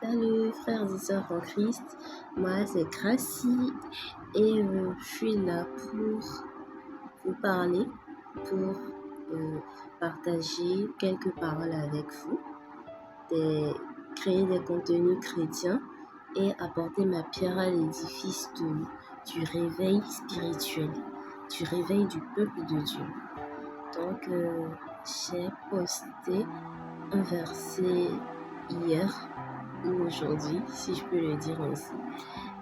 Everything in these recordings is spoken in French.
Salut frères et sœurs en Christ, moi c'est Gracie et je suis là pour vous parler, pour partager quelques paroles avec vous, créer des contenus chrétiens et apporter ma pierre à l'édifice du réveil spirituel, du réveil du peuple de Dieu. Donc j'ai posté un verset hier ou aujourd'hui, si je peux le dire ainsi.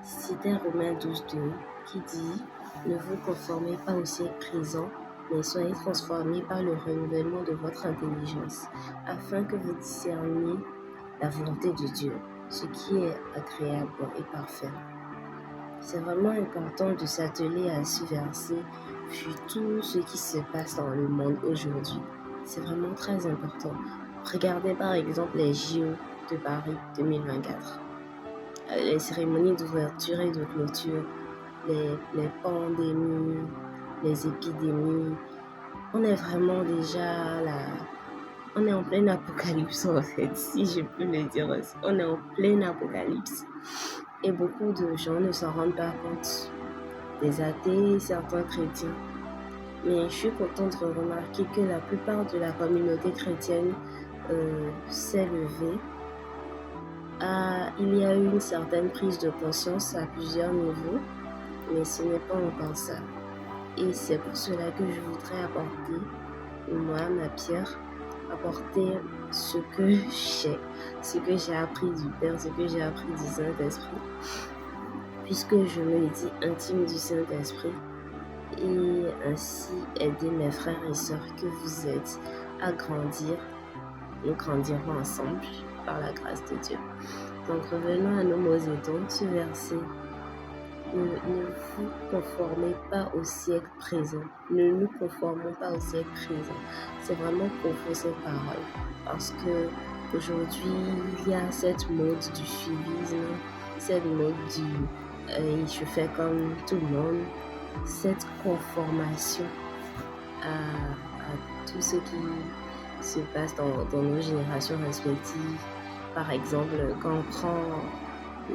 C'était Romains 12:2 qui dit « Ne vous conformez pas au siècle présent, mais soyez transformés par le renouvellement de votre intelligence, afin que vous discerniez la volonté de Dieu, ce qui est agréable et parfait. » C'est vraiment important de s'atteler à ce verset, vu tout ce qui se passe dans le monde aujourd'hui. C'est vraiment très important. Regardez par exemple les JO de Paris 2024. Les cérémonies d'ouverture et de clôture, les pandémies, les épidémies. On est vraiment déjà on est en plein apocalypse en fait, si je peux le dire aussi. On est en plein apocalypse. Et beaucoup de gens ne s'en rendent pas compte. Des athées, certains chrétiens. Mais je suis contente de remarquer que la plupart de la communauté chrétienne s'est levée. Il y a eu une certaine prise de conscience à plusieurs niveaux, mais ce n'est pas encore ça. Et c'est pour cela que je voudrais apporter, moi, ma pierre, apporter ce que j'ai appris du Père, ce que j'ai appris du Saint-Esprit, puisque je me dis intime du Saint-Esprit, et ainsi aider mes frères et sœurs que vous êtes à grandir. Nous grandirons ensemble par la grâce de Dieu. Donc revenons à nos mots et dons, ce verset. Ne vous conformez pas au siècle présent. Ne nous conformons pas au siècle présent. C'est vraiment profond cette parole. Parce que aujourd'hui, il y a cette mode du suivisme, cette mode je fais comme tout le monde, cette conformation à tout ce qui se passe dans nos générations respectives. Par exemple, quand on prend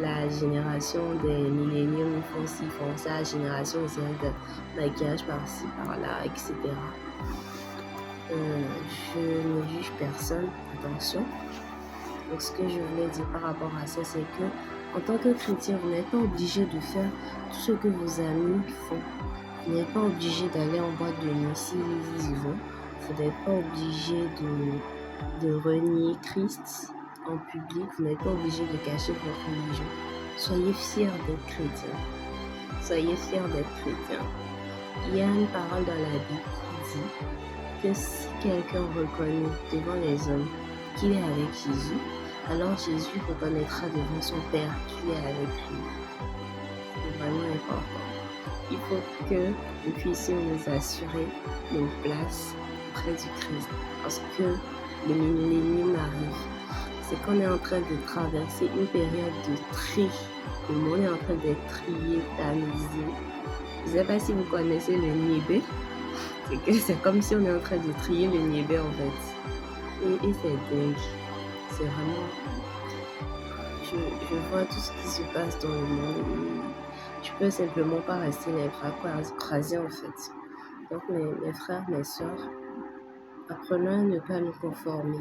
la génération des milléniums, ils font ci, font ça, la génération Z, maquillage par-ci, par-là, etc. Je ne juge personne, attention. Donc ce que je voulais dire par rapport à ça, c'est que en tant que chrétien, vous n'êtes pas obligé de faire tout ce que vos amis font. Vous n'êtes pas obligé d'aller en boîte de nuit si ils y vont. Vous n'êtes pas obligé de renier Christ en public. Vous n'êtes pas obligé de cacher votre religion. Soyez fiers d'être chrétien. Soyez fiers d'être chrétien. Il y a une parole dans la Bible qui dit que si quelqu'un reconnaît devant les hommes qu'il est avec Jésus, alors Jésus reconnaîtra devant son Père qu'il est avec lui. C'est vraiment important. Il faut que nous puissions nous assurer nos places près du Christ. Parce que le millénium arrive. C'est qu'on est en train de traverser une période de tri. Le monde est en train d'être trié, tamisé. Je ne sais pas si vous connaissez le niébé. C'est comme si on est en train de trier le niébé en fait. Et c'est dingue. C'est vraiment... Je vois tout ce qui se passe dans le monde. Je peux simplement pas rester les bras croisés en fait. Donc mes frères, mes sœurs, apprenons à ne pas nous conformer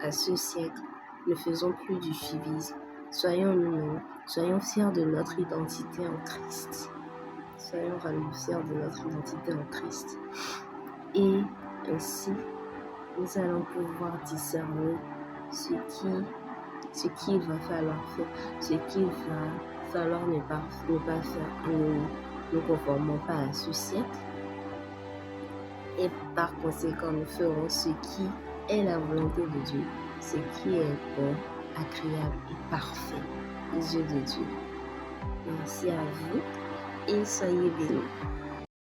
à ce siècle. Ne faisons plus du suivisme. Soyons nous-mêmes. Soyons fiers de notre identité en Christ. Soyons vraiment fiers de notre identité en Christ. Et ainsi, nous allons pouvoir discerner ce qu'il va falloir faire, ce qu'il va falloir ne pas faire. Nous conformons pas à ce siècle. Et par conséquent, nous ferons ce qui est la volonté de Dieu, ce qui est bon, agréable et parfait aux yeux de Dieu. Merci à vous et soyez bénis.